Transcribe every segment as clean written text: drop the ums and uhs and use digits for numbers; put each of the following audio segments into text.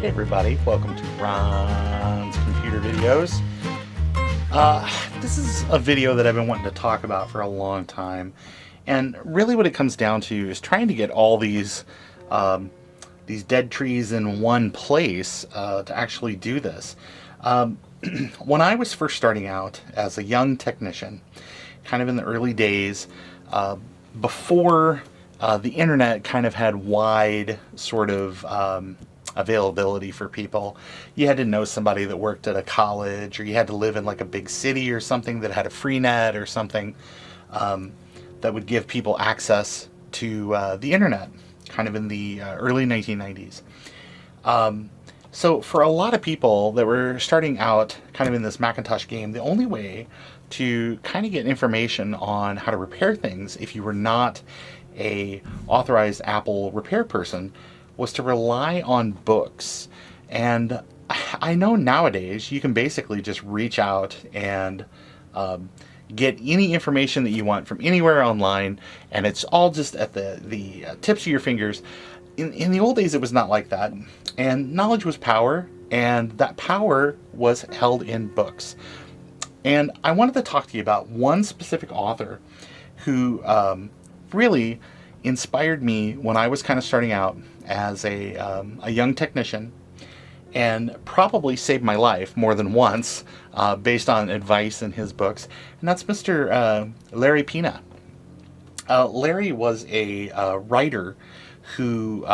Hey everybody, welcome to Ron's Computer Videos. This is a video that I've been wanting to talk about for a long time, and really what it comes down to is trying to get all these dead trees in one place to actually do this. When I was first starting out as a young technician, kind of in the early days, before the internet kind of had wide sort of availability for people. You had to know somebody that worked at a college, or you had to live in like a big city or something that had a free net or something that would give people access to the internet, kind of in the early 1990s. So for a lot of people that were starting out kind of in this Macintosh game, the only way to kind of get information on how to repair things, if you were not a authorized Apple repair person, was to rely on books. And I know nowadays you can basically just reach out and get any information that you want from anywhere online, and it's all just at the tips of your fingers. In the old days, it was not like that, and knowledge was power, and that power was held in books. And I wanted to talk to you about one specific author who really inspired me when I was kind of starting out as a young technician, and probably saved my life more than once based on advice in his books, and that's Mr. Larry Pina. Larry was a writer who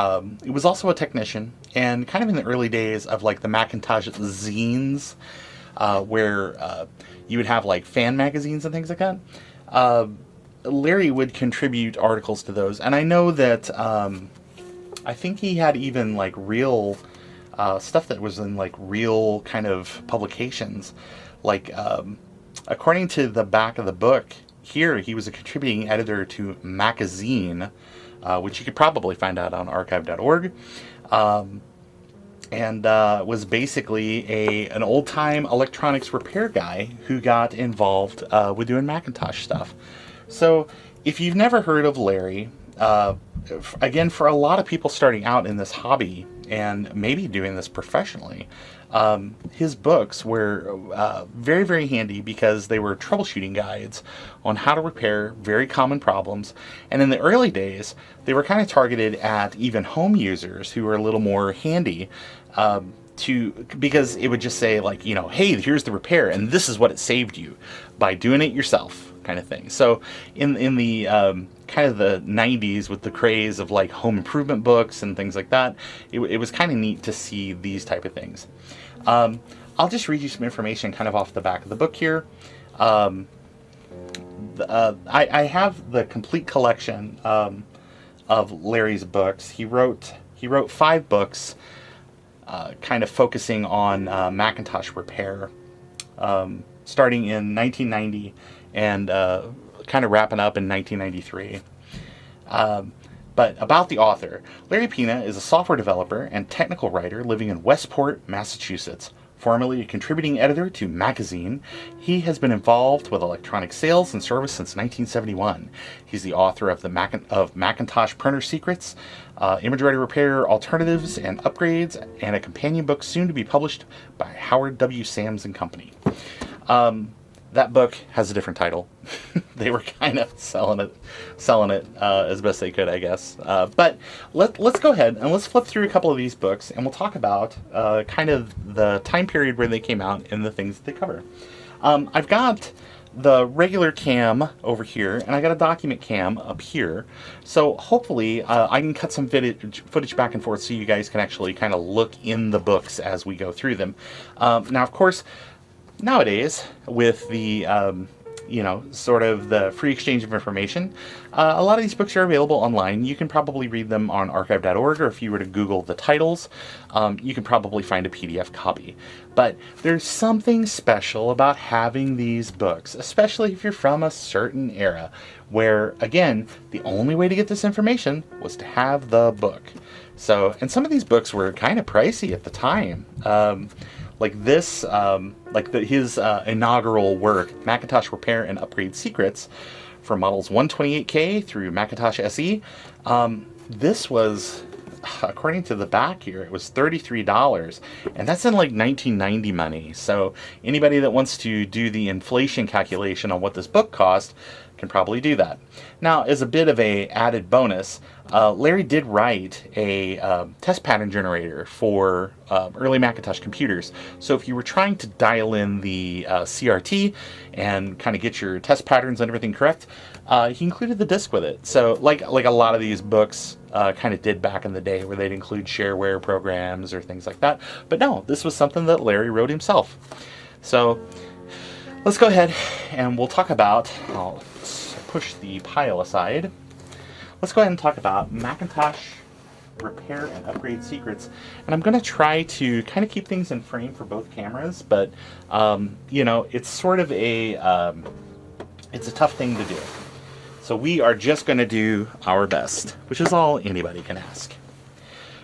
was also a technician, and kind of in the early days of like the Macintosh zines, where you would have like fan magazines and things like that. Larry would contribute articles to those, and I know that I think he had even like real stuff that was in like real kind of publications. Like according to the back of the book here, he was a contributing editor to Magazine, which you could probably find out on archive.org, and was basically an old-time electronics repair guy who got involved with doing Macintosh stuff. So if you've never heard of Larry, again, for a lot of people starting out in this hobby and maybe doing this professionally, his books were very, very handy because they were troubleshooting guides on how to repair very common problems. And in the early days, they were kind of targeted at even home users who were a little more handy, because it would just say like, you know, hey, here's the repair and this is what it saved you by doing it yourself, kind of thing. So in the kind of the 90s, with the craze of like home improvement books and things like that, it was kind of neat to see these type of things. I'll just read you some information kind of off the back of the book here. I have the complete collection of Larry's books. He wrote 5 books kind of focusing on Macintosh repair, starting in 1990 and kind of wrapping up in 1993. But about the author, Larry Pina is a software developer and technical writer living in Westport, Massachusetts. Formerly a contributing editor to Magazine, he has been involved with electronic sales and service since 1971. He's the author of Macintosh Printer Secrets, Image Writer Repair Alternatives and Upgrades, and a companion book soon to be published by Howard W. Sams and Company. That book has a different title. They were kind of selling it as best they could, I guess. But let's go ahead and let's flip through a couple of these books, and we'll talk about kind of the time period where they came out and the things that they cover. I've got the regular cam over here, and I got a document cam up here. So hopefully I can cut some footage back and forth so you guys can actually kind of look in the books as we go through them. Now, of course, nowadays, with the, sort of the free exchange of information, a lot of these books are available online. You can probably read them on archive.org, or if you were to Google the titles, you can probably find a PDF copy. But there's something special about having these books, especially if you're from a certain era, where, again, the only way to get this information was to have the book. So, and some of these books were kind of pricey at the time. Like this, his inaugural work, Macintosh Repair and Upgrade Secrets, for models 128K through Macintosh SE. This was according to the back here, it was $33, and that's in like 1990 money. So anybody that wants to do the inflation calculation on what this book cost can probably do that. Now, as a bit of a added bonus, Larry did write a test pattern generator for early Macintosh computers. So if you were trying to dial in the CRT and kind of get your test patterns and everything correct, he included the disk with it. So like a lot of these books kind of did back in the day, where they'd include shareware programs or things like that. But no, this was something that Larry wrote himself. So let's go ahead and we'll talk about, I'll push the pile aside. Let's go ahead and talk about Macintosh repair and upgrade secrets. And I'm going to try to kind of keep things in frame for both cameras, but you know, it's sort of a, it's a tough thing to do. So we are just going to do our best, which is all anybody can ask.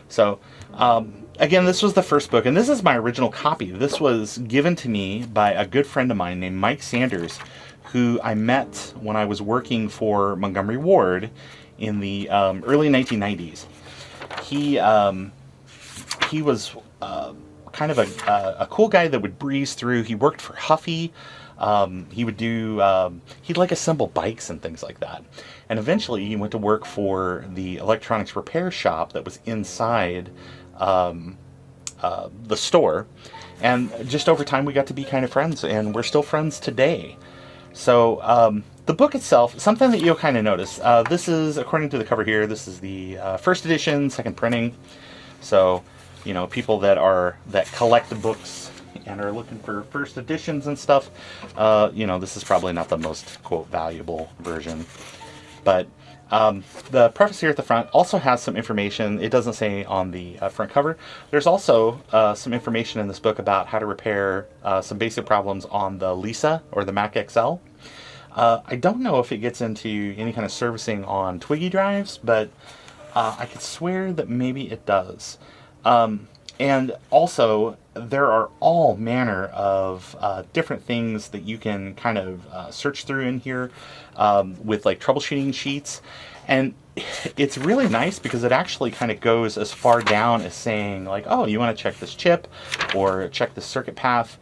So again, this was the first book, and this is my original copy. This was given to me by a good friend of mine named Mike Sanders, who I met when I was working for Montgomery Ward in the early 1990s. He was kind of a cool guy that would breeze through. He worked for Huffy. He would do, he'd like assemble bikes and things like that. And eventually he went to work for the electronics repair shop that was inside the store. And just over time we got to be kind of friends, and we're still friends today. So the book itself, something that you'll kind of notice, this is, according to the cover here, this is the first edition, second printing. So, you know, people that collect the books and are looking for first editions and stuff, you know, this is probably not the most, quote, valuable version. But the preface here at the front also has some information. It doesn't say on the front cover. There's also some information in this book about how to repair some basic problems on the Lisa or the Mac XL. I don't know if it gets into any kind of servicing on Twiggy drives, but I could swear that maybe it does. And also, there are all manner of different things that you can kind of search through in here with like troubleshooting sheets. And it's really nice because it actually kind of goes as far down as saying like, oh, you want to check this chip or check this circuit path.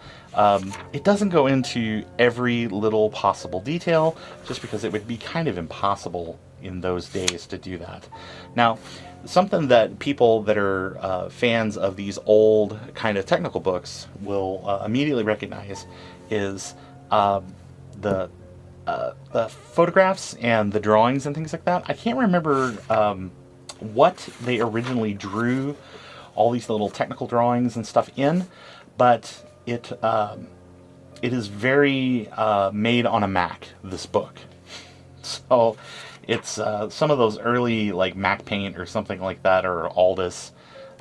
It doesn't go into every little possible detail, just because it would be kind of impossible in those days to do that. Now, something that people that are fans of these old kind of technical books will immediately recognize is the photographs and the drawings and things like that. I can't remember what they originally drew all these little technical drawings and stuff in, but it is very made on a Mac, this book. So it's some of those early like Mac Paint or something like that, or Aldus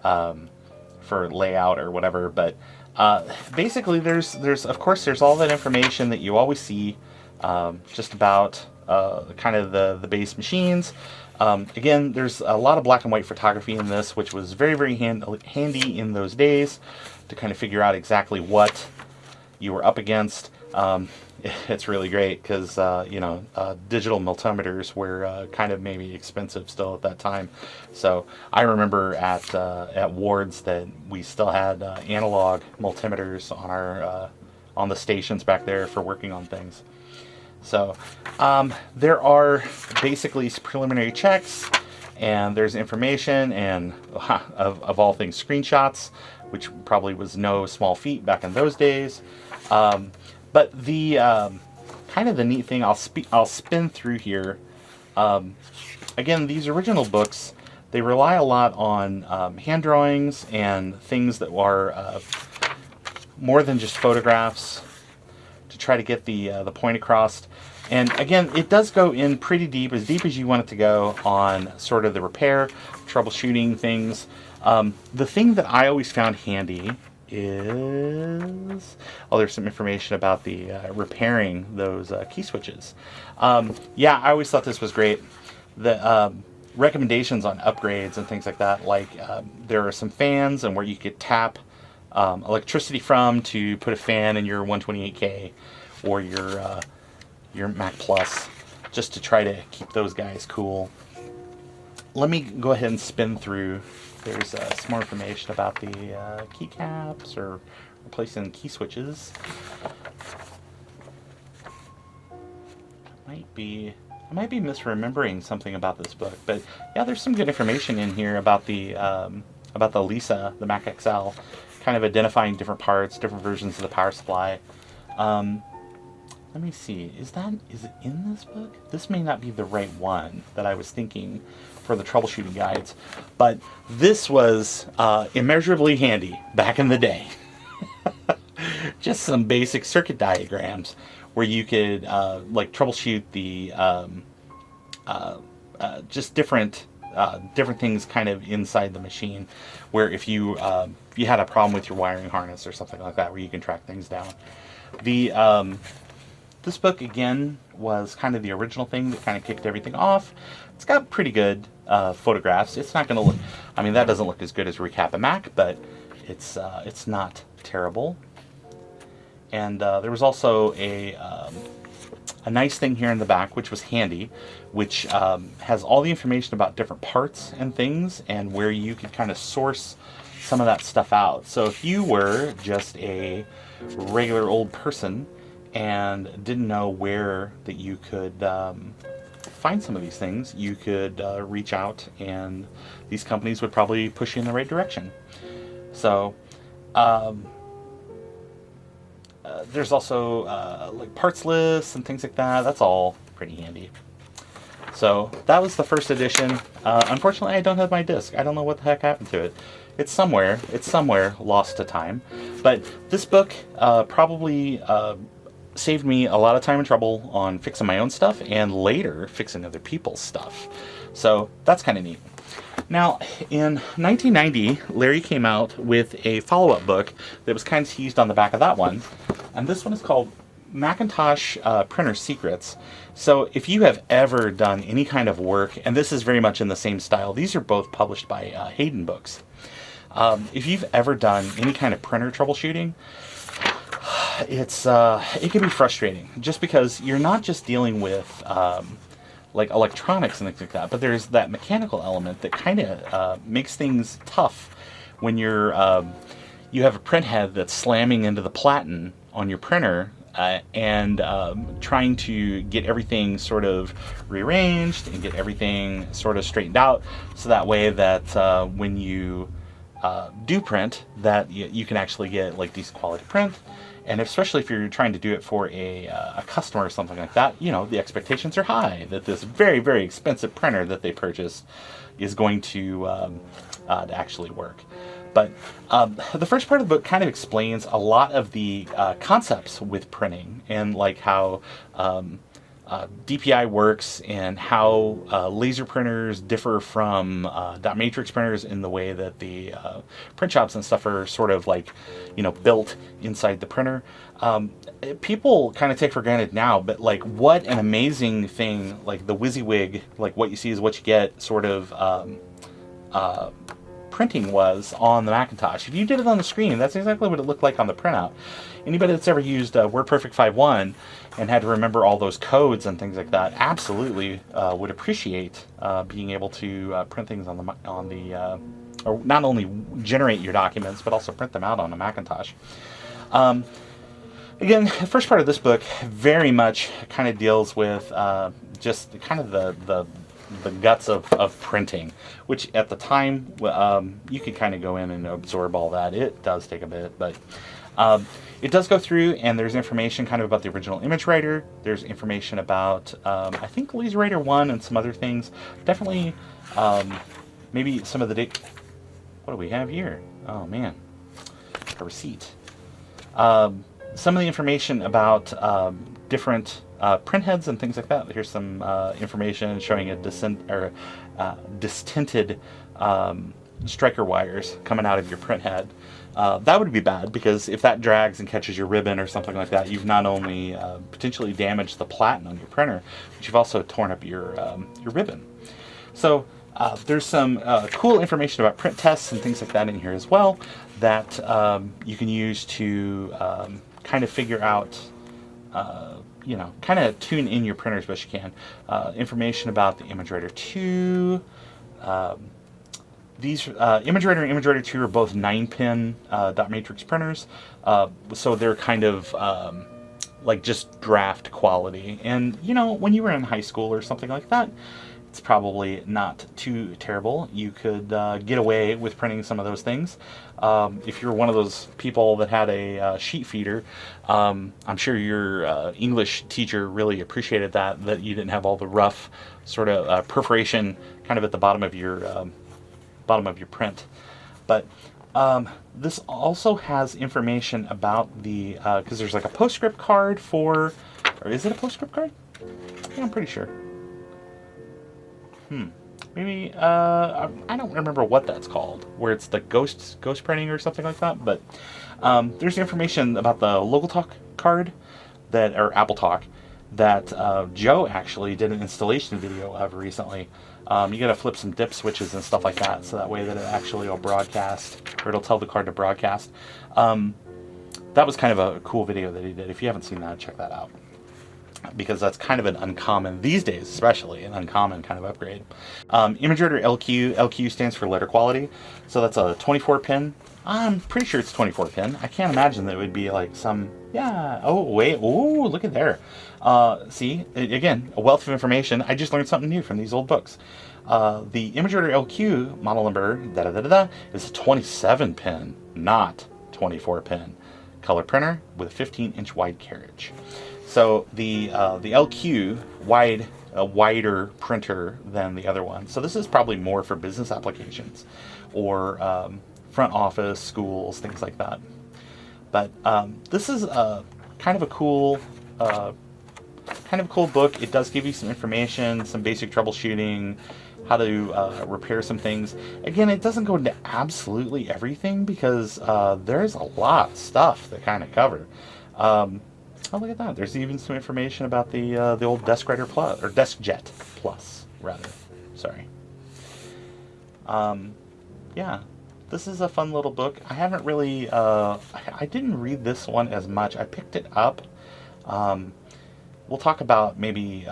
for layout or whatever. But basically, there's of course there's all that information that you always see, just about kind of the base machines. Again, there's a lot of black and white photography in this, which was very, very handy in those days to kind of figure out exactly what you were up against. It's really great because, you know, digital multimeters were kind of maybe expensive still at that time. So I remember at Ward's that we still had analog multimeters on our on the stations back there for working on things. So there are basically preliminary checks, and there's information and of all things screenshots, which probably was no small feat back in those days. But the kind of the neat thing, I'll spin through here. Again, these original books, they rely a lot on hand drawings and things that are more than just photographs to try to get the point across. And again, it does go in pretty deep as you want it to go on sort of the repair, troubleshooting things. The thing that I always found handy is, oh, there's some information about the repairing those key switches. Yeah, I always thought this was great. The recommendations on upgrades and things like that, like there are some fans and where you could tap electricity from to put a fan in your 128K or your Mac Plus, just to try to keep those guys cool. let me go ahead and spin through. There's some more information about the keycaps or replacing key switches. I might be misremembering something about this book, but yeah, there's some good information in here about the Lisa, the Mac XL, kind of identifying different parts, different versions of the power supply. Let me see. Is it in this book? This may not be the right one that I was thinking for the troubleshooting guides, but this was immeasurably handy back in the day. Just some basic circuit diagrams where you could like troubleshoot the just different things kind of inside the machine. Where if you had a problem with your wiring harness or something like that, where you can track things down. This book, again, was kind of the original thing that kind of kicked everything off. It's got pretty good photographs. It's not going to look... I mean, that doesn't look as good as Recap a Mac, but it's not terrible. And there was also a nice thing here in the back, which was handy, which has all the information about different parts and things, and where you could kind of source some of that stuff out. So if you were just a regular old person and didn't know where that you could find some of these things, you could reach out, and these companies would probably push you in the right direction. So there's also like parts lists and things like that. That's all pretty handy. So that was the first edition. Unfortunately, I don't have my disc. I don't know what the heck happened to it. It's somewhere lost to time. But this book probably saved me a lot of time and trouble on fixing my own stuff and later fixing other people's stuff. So that's kind of neat. Now, in 1990, Larry came out with a follow-up book that was kind of teased on the back of that one. And this one is called Macintosh Printer Secrets. So if you have ever done any kind of work, and this is very much in the same style, these are both published by Hayden Books. If you've ever done any kind of printer troubleshooting, it can be frustrating, just because you're not just dealing with like electronics and things like that, but there's that mechanical element that kind of makes things tough when you have a print head that's slamming into the platen on your printer and trying to get everything sort of rearranged and get everything sort of straightened out, so that way that when you do print, that you can actually get like decent quality print. And especially if you're trying to do it for a customer or something like that, you know, the expectations are high that this very, very expensive printer that they purchased is going to actually work. But the first part of the book kind of explains a lot of the concepts with printing, and like how DPI works, and how laser printers differ from dot matrix printers in the way that the print shops and stuff are sort of like, you know, built inside the printer. People kind of take for granted now, but like what an amazing thing, like the WYSIWYG, like what you see is what you get sort of printing was on the Macintosh. If you did it on the screen, that's exactly what it looked like on the printout. Anybody that's ever used WordPerfect 5.1 and had to remember all those codes and things like that absolutely would appreciate being able to print things on the or not only generate your documents, but also print them out on a Macintosh. Again, the first part of this book very much kind of deals with just kind of the guts of printing, which at the time you could kind of go in and absorb all that. It does take a bit, but it does go through, and there's information kind of about the original image writer. There's information about I think Laser Writer 1 and some other things. Definitely maybe some of the date. What do we have here? Oh man, a receipt. Some of the information about different print heads and things like that. Here's some information showing a distinted striker wires coming out of your print head. That would be bad, because if that drags and catches your ribbon or something like that, you've not only potentially damaged the platen on your printer, but you've also torn up your ribbon. So there's some cool information about print tests and things like that in here as well, that you can use to kind of figure out, you know, kind of tune in your printer as best you can. Information about the Image Writer 2, These ImageWriter and ImageWriter 2 are both 9-pin dot matrix printers, so they're kind of like just draft quality. And you know, when you were in high school or something like that, it's probably not too terrible. You could get away with printing some of those things. If you're one of those people that had a sheet feeder, I'm sure your English teacher really appreciated that you didn't have all the rough sort of perforation kind of at the bottom of your print. But this also has information about the, because there's like a postscript card for, or is it a postscript card? Yeah, I'm pretty sure. Maybe, I don't remember what that's called, where it's the ghost printing or something like that, but there's information about the Local Talk card, or Apple Talk, that Joe actually did an installation video of recently. You gotta flip some dip switches and stuff like that, so that way that it actually will broadcast, or it'll tell the card to broadcast. That was kind of a cool video that he did. If you haven't seen that, check that out, because that's kind of an uncommon, these days especially, an uncommon kind of upgrade. ImageWriter LQ stands for letter quality, so that's a 24 pin. I'm pretty sure it's 24 pin. I can't imagine that it would be like some, yeah, oh wait, oh, look at there. See, again, a wealth of information. I just learned something new from these old books. The ImageWriter LQ model number, is a 27 pin, not 24 pin. Color printer with a 15-inch wide carriage. So the LQ a wider printer than the other one. So this is probably more for business applications, or front office, schools, things like that. But this is kind of a cool book. It does give you some information, some basic troubleshooting, how to repair some things. Again, it doesn't go into absolutely everything, because there's a lot of stuff to kind of cover. Oh, look at that. There's even some information about the old DeskWriter Plus, or DeskJet Plus, rather. Sorry. Yeah, this is a fun little book. I haven't really, I didn't read this one as much. I picked it up. We'll talk about maybe,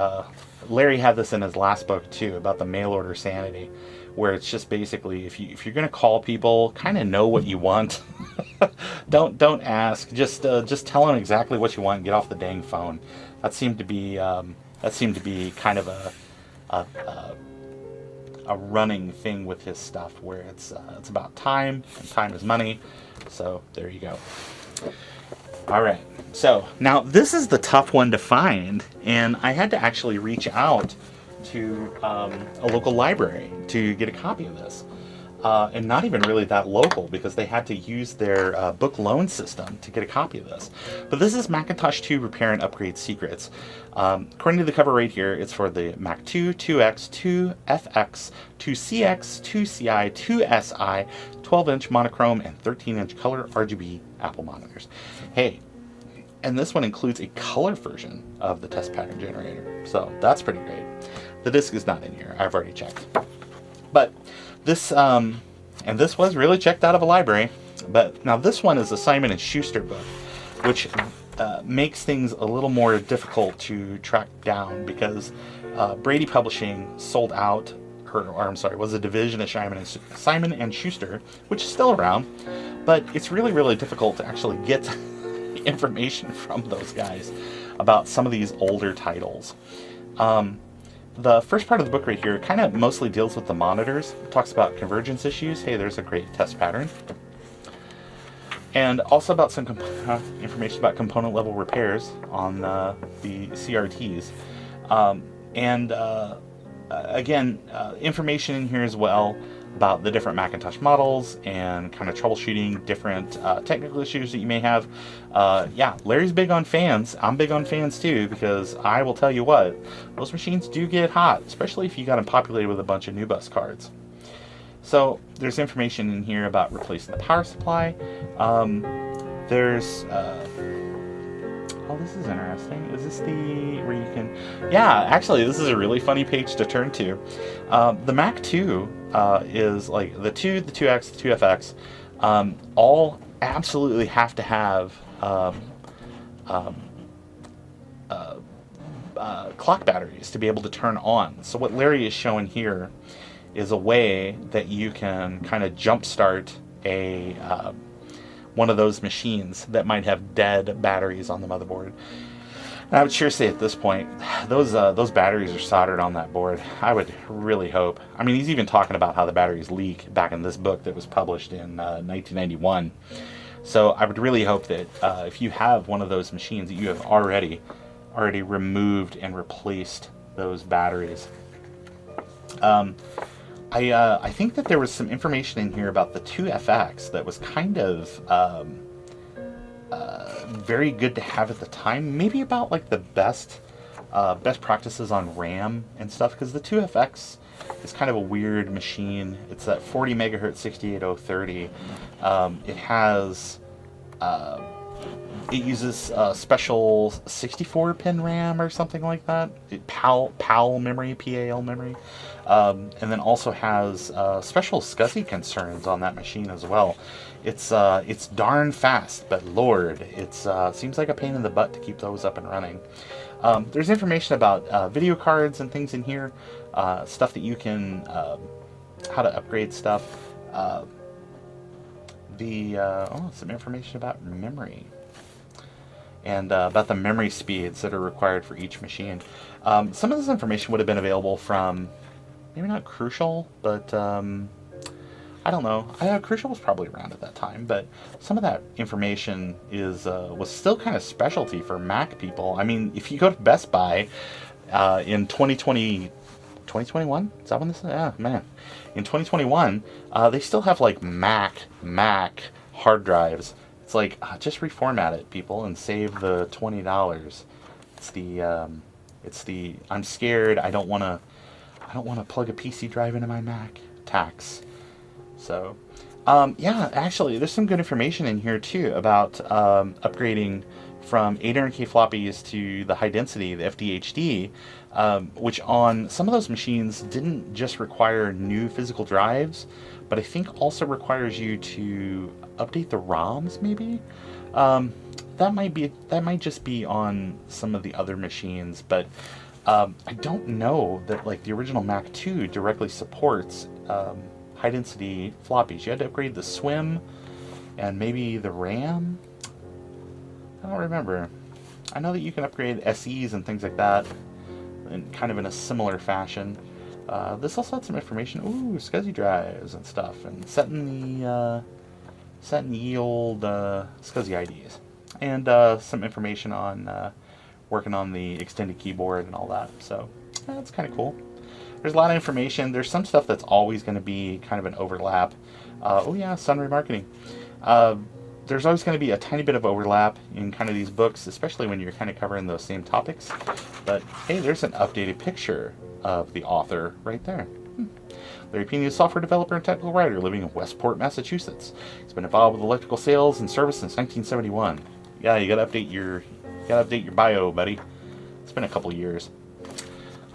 Larry had this in his last book too, about the mail order sanity, where it's just basically, if you're going to call people, kind of know what you want. Don't ask. Just tell them exactly what you want and get off the dang phone. That seemed to be kind of a running thing with his stuff, where it's about time, and time is money. So there you go. All right. So now this is the tough one to find, and I had to actually reach out to a local library to get a copy of this. And not even really that local, because they had to use their book loan system to get a copy of this. But this is Macintosh 2 Repair and Upgrade Secrets. According to the cover right here, it's for the Mac 2, 2X, 2FX, 2CX, 2CI, 2SI, 12-inch monochrome, and 13-inch color RGB Apple monitors. Hey, and this one includes a color version of the test pattern generator. So that's pretty great. The disc is not in here. I've already checked. But this, and this was really checked out of a library. But now this one is a Simon & Schuster book, which makes things a little more difficult to track down, because Brady Publishing sold out, was a division of Simon & Schuster, which is still around. But it's really, really difficult to actually get information from those guys about some of these older titles. The first part of the book right here kind of mostly deals with the monitors. It talks about convergence issues. Hey, there's a great test pattern. And also about some information about component level repairs on the CRTs. Again, information in here as well about the different Macintosh models and kind of troubleshooting different technical issues that you may have. Yeah, Larry's big on fans. I'm big on fans too, because I will tell you what, those machines do get hot, especially if you got them populated with a bunch of NuBus cards. So there's information in here about replacing the power supply. There's oh, this is interesting. Is this where you can... Yeah, actually, this is a really funny page to turn to. The Mac 2 is like the 2, the 2X, the 2FX, all absolutely have to have clock batteries to be able to turn on. So what Larry is showing here is a way that you can kind of jumpstart a one of those machines that might have dead batteries on the motherboard. And I would sure say at this point, those batteries are soldered on that board. I would really hope. I mean, he's even talking about how the batteries leak back in this book that was published in 1991. So I would really hope that if you have one of those machines, that you have already removed and replaced those batteries. I think that there was some information in here about the 2FX that was kind of very good to have at the time. Maybe about like the best practices on RAM and stuff, because the 2FX is kind of a weird machine. It's that 40 megahertz 68030. It has it uses special 64-pin RAM or something like that. PAL memory, PAL memory. And then also has special SCSI concerns on that machine as well. It's darn fast, but Lord, it seems like a pain in the butt to keep those up and running. There's information about video cards and things in here, stuff that you can, how to upgrade stuff. Some information about memory and about the memory speeds that are required for each machine. Some of this information would have been available from, maybe not Crucial, but I don't know. Crucial was probably around at that time, but some of that information was still kind of specialty for Mac people. I mean, if you go to Best Buy in 2021, is that when this is? Yeah, man. In 2021, they still have like Mac hard drives. It's like, just reformat it, people, and save the $20. It's the I'm scared, I don't want to plug a PC drive into my Mac tax. So, yeah, actually, there's some good information in here too about upgrading from 800K floppies to the high density, the FDHD, which on some of those machines didn't just require new physical drives, but I think also requires you to update the ROMs, maybe. That might just be on some of the other machines, but I don't know that like the original Mac 2 directly supports high density floppies. You had to upgrade the SWIM and maybe the RAM. I don't remember. I know that you can upgrade SEs and things like that, in kind of in a similar fashion. This also had some information. Ooh, SCSI drives and stuff, and setting the old SCSI IDs, and some information on working on the extended keyboard and all that. So that's kind of cool. There's a lot of information. There's some stuff that's always going to be kind of an overlap. Oh yeah, Sun remarketing. There's always going to be a tiny bit of overlap in kind of these books, especially when you're kind of covering those same topics. But hey, there's an updated picture of the author right there. Larry Pina is a software developer and technical writer living in Westport, Massachusetts. He's been involved with electrical sales and service since 1971. Yeah, you gotta update your bio, buddy. It's been a couple years.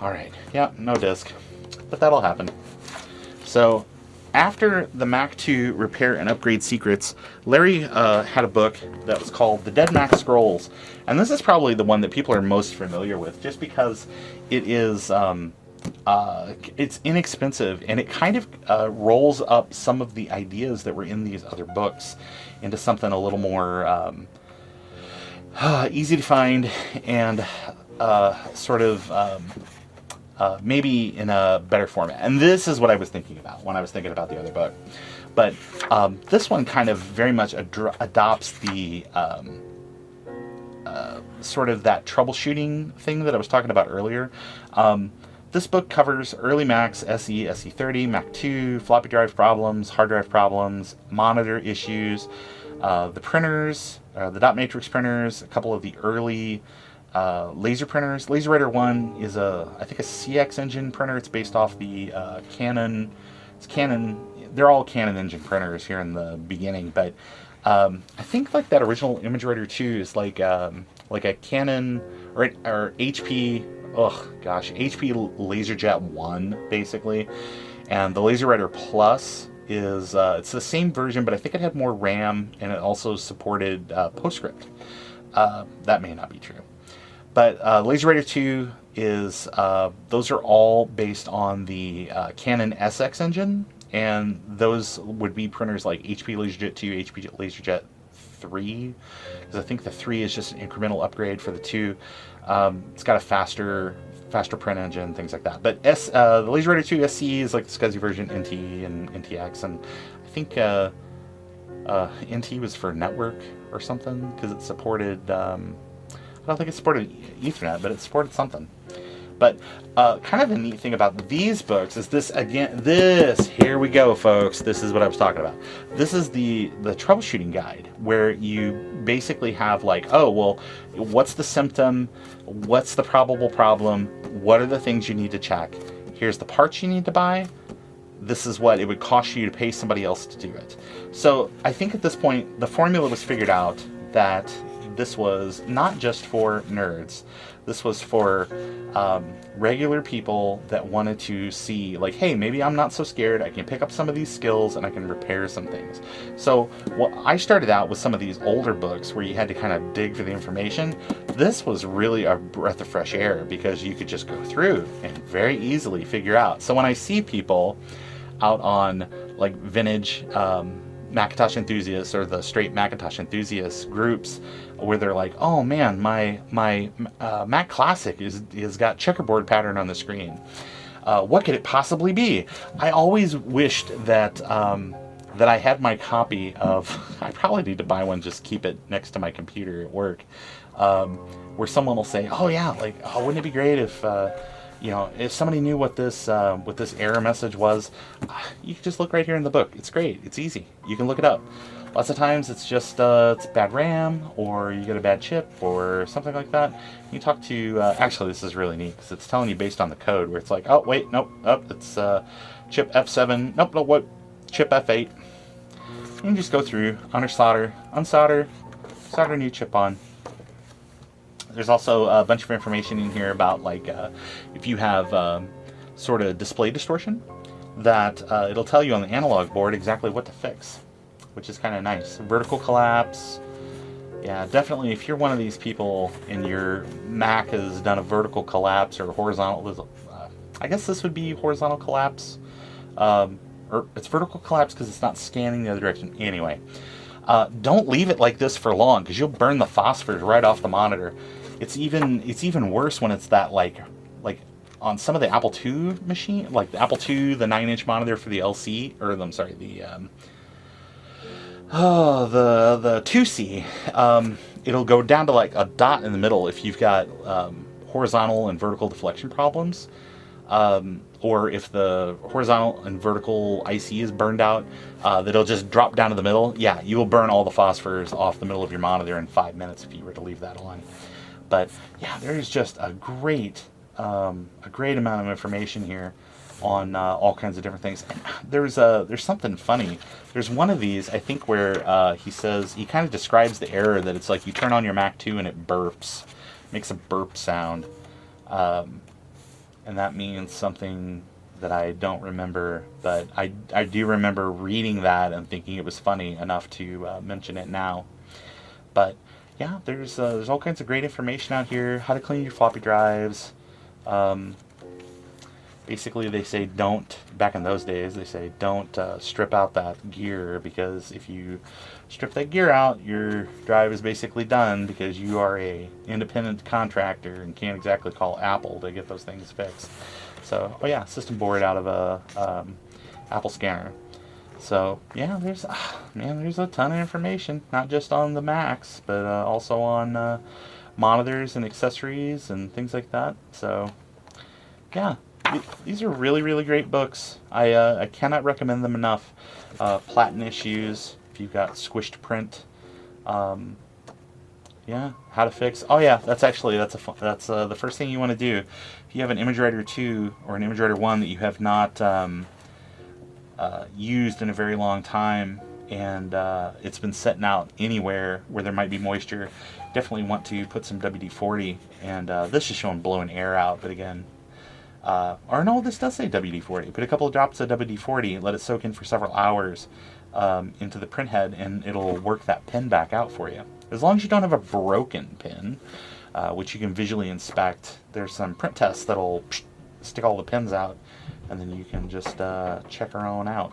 All right, yeah, no disk, but that'll happen. So, after the Mac 2 Repair and Upgrade Secrets, Larry had a book that was called The Dead Mac Scrolls. And this is probably the one that people are most familiar with, just because it is, it's inexpensive, and it kind of rolls up some of the ideas that were in these other books into something a little more easy to find and sort of... maybe in a better format. And this is what I was thinking about when I was thinking about the other book. But this one kind of very much adopts the sort of that troubleshooting thing that I was talking about earlier. This book covers early Macs, SE, SE30, Mac 2, floppy drive problems, hard drive problems, monitor issues, the printers, the dot matrix printers, a couple of the early laser printers. LaserWriter 1 is I think a CX engine printer. It's based off the Canon. It's Canon. They're all Canon engine printers here in the beginning, but I think like that original ImageWriter 2 is like a Canon or HP. HP LaserJet 1 basically, and the LaserWriter Plus is it's the same version, but I think it had more RAM and it also supported PostScript. That may not be true. But LaserWriter 2 is those are all based on the Canon SX engine, and those would be printers like HP LaserJet 2, HP LaserJet 3, because I think the 3 is just an incremental upgrade for the 2. It's got a faster print engine, things like that. But the LaserWriter 2 SC is like the SCSI version NT and NTX, and I think NT was for network or something, because it supported, I don't think it supported Ethernet, but it supported something. But kind of the neat thing about these books is this, again, here we go, folks. This is what I was talking about. This is the troubleshooting guide, where you basically have like, oh, well, what's the symptom? What's the probable problem? What are the things you need to check? Here's the parts you need to buy. This is what it would cost you to pay somebody else to do it. So I think at this point, the formula was figured out that this was not just for nerds. This was for regular people that wanted to see, like, hey, maybe I'm not so scared. I can pick up some of these skills and I can repair some things. So I started out with some of these older books where you had to kind of dig for the information. This was really a breath of fresh air, because you could just go through and very easily figure out. So when I see people out on like vintage Macintosh enthusiasts or the straight Macintosh enthusiasts groups, where they're like, oh man, my Mac Classic is got checkerboard pattern on the screen. What could it possibly be? I always wished that that I had my copy of. I probably need to buy one, just keep it next to my computer at work, where someone will say, oh yeah, like, oh, wouldn't it be great if if somebody knew what this error message was. You can just look right here in the book. It's great. It's easy. You can look it up. Lots of times it's just it's bad RAM, or you get a bad chip, or something like that. You talk to actually, this is really neat, because it's telling you based on the code, where it's like, oh wait, nope, it's chip F7, nope, what, chip F8. You can just go through, unsolder, solder new chip on. There's also a bunch of information in here about, like, if you have sort of display distortion, that it'll tell you on the analog board exactly what to fix, which is kind of nice. Vertical collapse. Yeah, definitely if you're one of these people and your Mac has done a vertical collapse or horizontal, I guess this would be horizontal collapse. Or it's vertical collapse because it's not scanning the other direction. Anyway, don't leave it like this for long, because you'll burn the phosphors right off the monitor. It's even worse when it's that like on some of the Apple II machine, like the Apple II, the 9-inch monitor for the LC, or I'm sorry, the 2C. It'll go down to like a dot in the middle if you've got horizontal and vertical deflection problems, or if the horizontal and vertical IC is burned out, that'll just drop down to the middle. Yeah, you will burn all the phosphors off the middle of your monitor in 5 minutes if you were to leave that on. But yeah, there's just a great amount of information here on all kinds of different things. And there's something funny. There's one of these, I think, where he says, he kind of describes the error, that it's like you turn on your Mac 2 and it burps, makes a burp sound, and that means something that I don't remember, but I do remember reading that and thinking it was funny enough to mention it now. But yeah, there's all kinds of great information out here. How to clean your floppy drives. Basically, they say back in those days, they say don't strip out that gear, because if you strip that gear out, your drive is basically done, because you are a independent contractor and can't exactly call Apple to get those things fixed. So, oh yeah, system board out of a Apple scanner. So yeah, there's a ton of information, not just on the Macs, but also on monitors and accessories and things like that. So yeah, these are really, really great books. I cannot recommend them enough. Platen issues, if you've got squished print. Yeah, how to fix. Oh yeah, that's the first thing you want to do. If you have an ImageWriter 2 or an ImageWriter 1 that you have not used in a very long time, and it's been sitting out anywhere where there might be moisture, definitely want to put some WD-40. And this is showing blowing air out, but again, or no, this does say WD-40. Put a couple of drops of WD-40, let it soak in for several hours into the print head, and it'll work that pen back out for you. As long as you don't have a broken pen, which you can visually inspect. There's some print tests that'll stick all the pins out, and then you can just check her own out.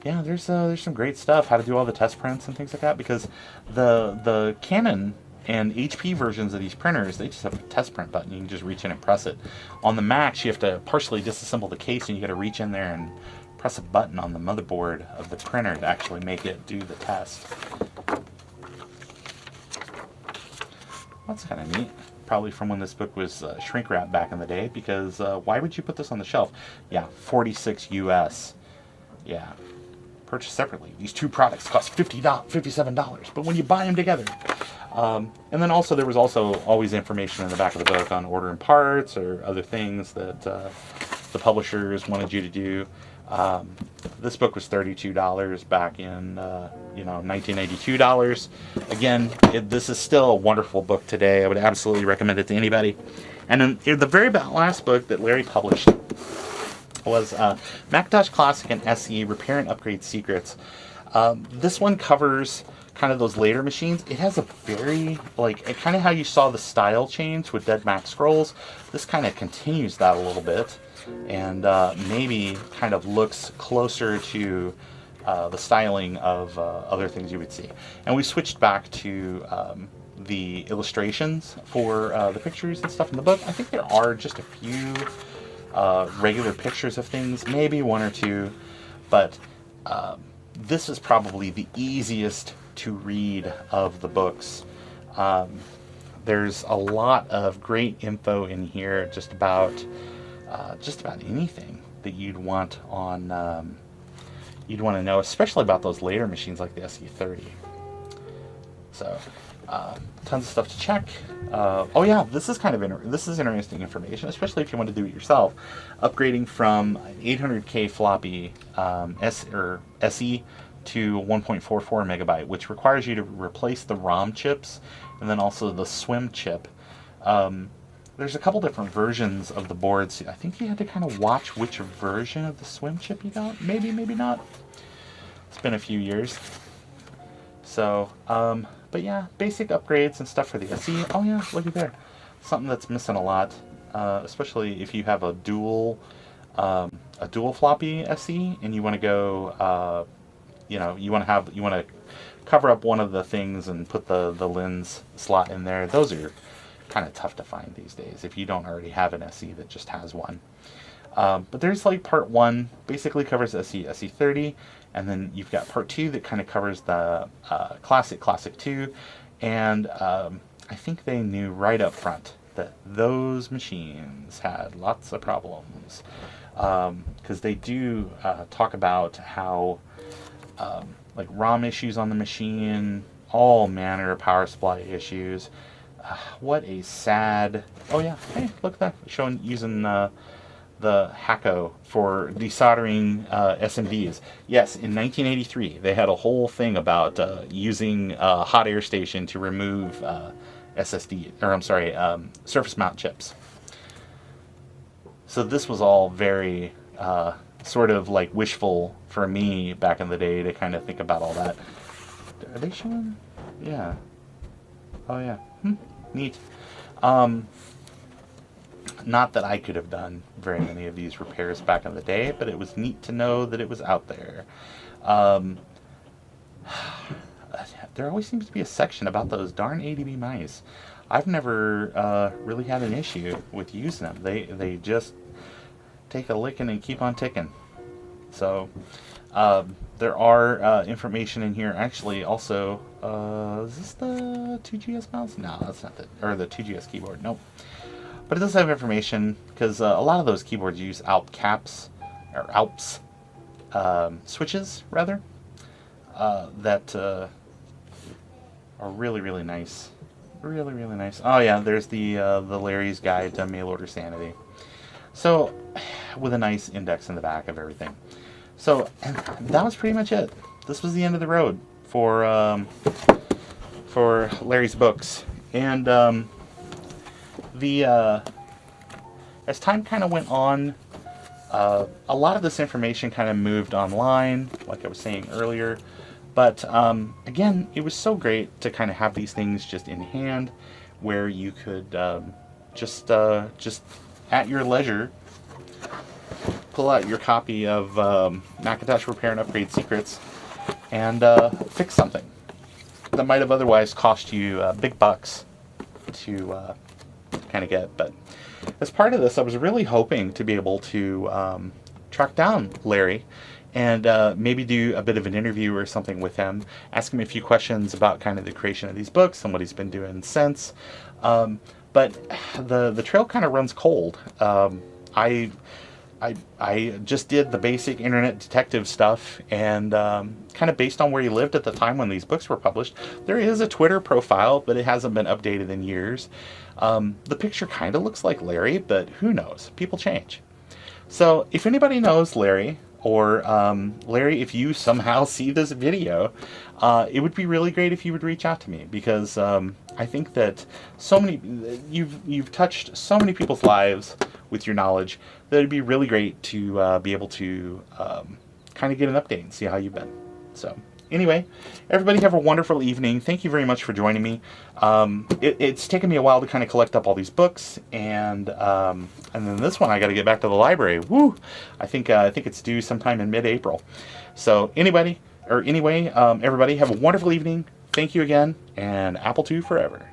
Yeah, there's some great stuff, how to do all the test prints and things like that, because the Canon and HP versions of these printers, they just have a test print button. You can just reach in and press it. On the Macs, you have to partially disassemble the case, and you got to reach in there and press a button on the motherboard of the printer to actually make it do the test. That's kind of neat. Probably from when this book was shrink wrapped back in the day, because why would you put this on the shelf? Yeah, $46 US. Yeah. Purchased separately. These two products cost $57, but when you buy them together. And then also there was also always information in the back of the book on ordering parts or other things that the publishers wanted you to do. This book was $32 back in 1982 dollars. Again, this is still a wonderful book today. I would absolutely recommend it to anybody. And then the very last book that Larry published was Macintosh Classic and SE Repair and Upgrade Secrets. This one covers kind of those later machines. It has a very, kind of how you saw the style change with Dead Mac Scrolls. This kind of continues that a little bit, and maybe kind of looks closer to the styling of other things you would see. And we switched back to the illustrations for the pictures and stuff in the book. I think there are just a few regular pictures of things, maybe one or two, but this is probably the easiest to read of the books. There's a lot of great info in here just about anything that you'd want to know, especially about those later machines like the SE30. So tons of stuff to check. Oh yeah, this is interesting information, especially if you want to do it yourself. Upgrading from an 800K floppy SE to 1.44 megabyte, which requires you to replace the ROM chips and then also the SWIM chip. There's a couple different versions of the boards. I think you had to kind of watch which version of the SWIM chip you got. Maybe not. It's been a few years. So, but yeah, basic upgrades and stuff for the SE. Oh yeah, looky there. Something that's missing a lot, especially if you have a dual floppy SE and you want to go, you want to cover up one of the things and put the lens slot in there. Those are kind of tough to find these days if you don't already have an SE that just has one. But there's part 1 basically covers SE, SE30, and then you've got part 2 that kind of covers the Classic 2, and I think they knew right up front that those machines had lots of problems, because they do talk about how ROM issues on the machine, all manner of power supply issues. What a sad... Oh yeah, hey, look at that. Using the Hacko for desoldering SMDs. Yes, in 1983, they had a whole thing about using a hot air station to remove surface mount chips. So this was all very sort of wishful for me back in the day to kind of think about all that. Are they showing? Yeah. Oh yeah. Neat. Not that I could have done very many of these repairs back in the day, but it was neat to know that it was out there. There always seems to be a section about those darn ADB mice. I've never really had an issue with using them. They just take a licking and keep on ticking. So there are information in here. Actually, also, is this the 2GS mouse? No, that's not or the 2GS keyboard. Nope. But it does have information, because a lot of those keyboards use ALPS switches, rather, that are really, really nice. Really, really nice. Oh yeah, there's the Larry's Guide to Mail Order Sanity. So, with a nice index in the back of everything. So, and that was pretty much it. This was the end of the road for Larry's books. And as time kind of went on, a lot of this information kind of moved online, like I was saying earlier. But again, it was so great to kind of have these things just in hand where you could just at your leisure pull out your copy of Macintosh Repair and Upgrade Secrets and fix something that might have otherwise cost you big bucks to kind of get. But as part of this, I was really hoping to be able to track down Larry and maybe do a bit of an interview or something with him, ask him a few questions about kind of the creation of these books and what he's been doing since. But the trail kind of runs cold. I just did the basic internet detective stuff, and kind of based on where he lived at the time when these books were published, there is a Twitter profile, but it hasn't been updated in years. The picture kind of looks like Larry, but who knows? People change. So if anybody knows Larry, or Larry, if you somehow see this video, it would be really great if you would reach out to me, because I think that you've touched so many people's lives with your knowledge that it'd be really great to be able to kind of get an update and see how you've been. So anyway, everybody have a wonderful evening. Thank you very much for joining me. It's taken me a while to kind of collect up all these books, and then this one I got to get back to the library. Woo! I think it's due sometime in mid-April. So anyway, everybody have a wonderful evening. Thank you again, and Apple II forever.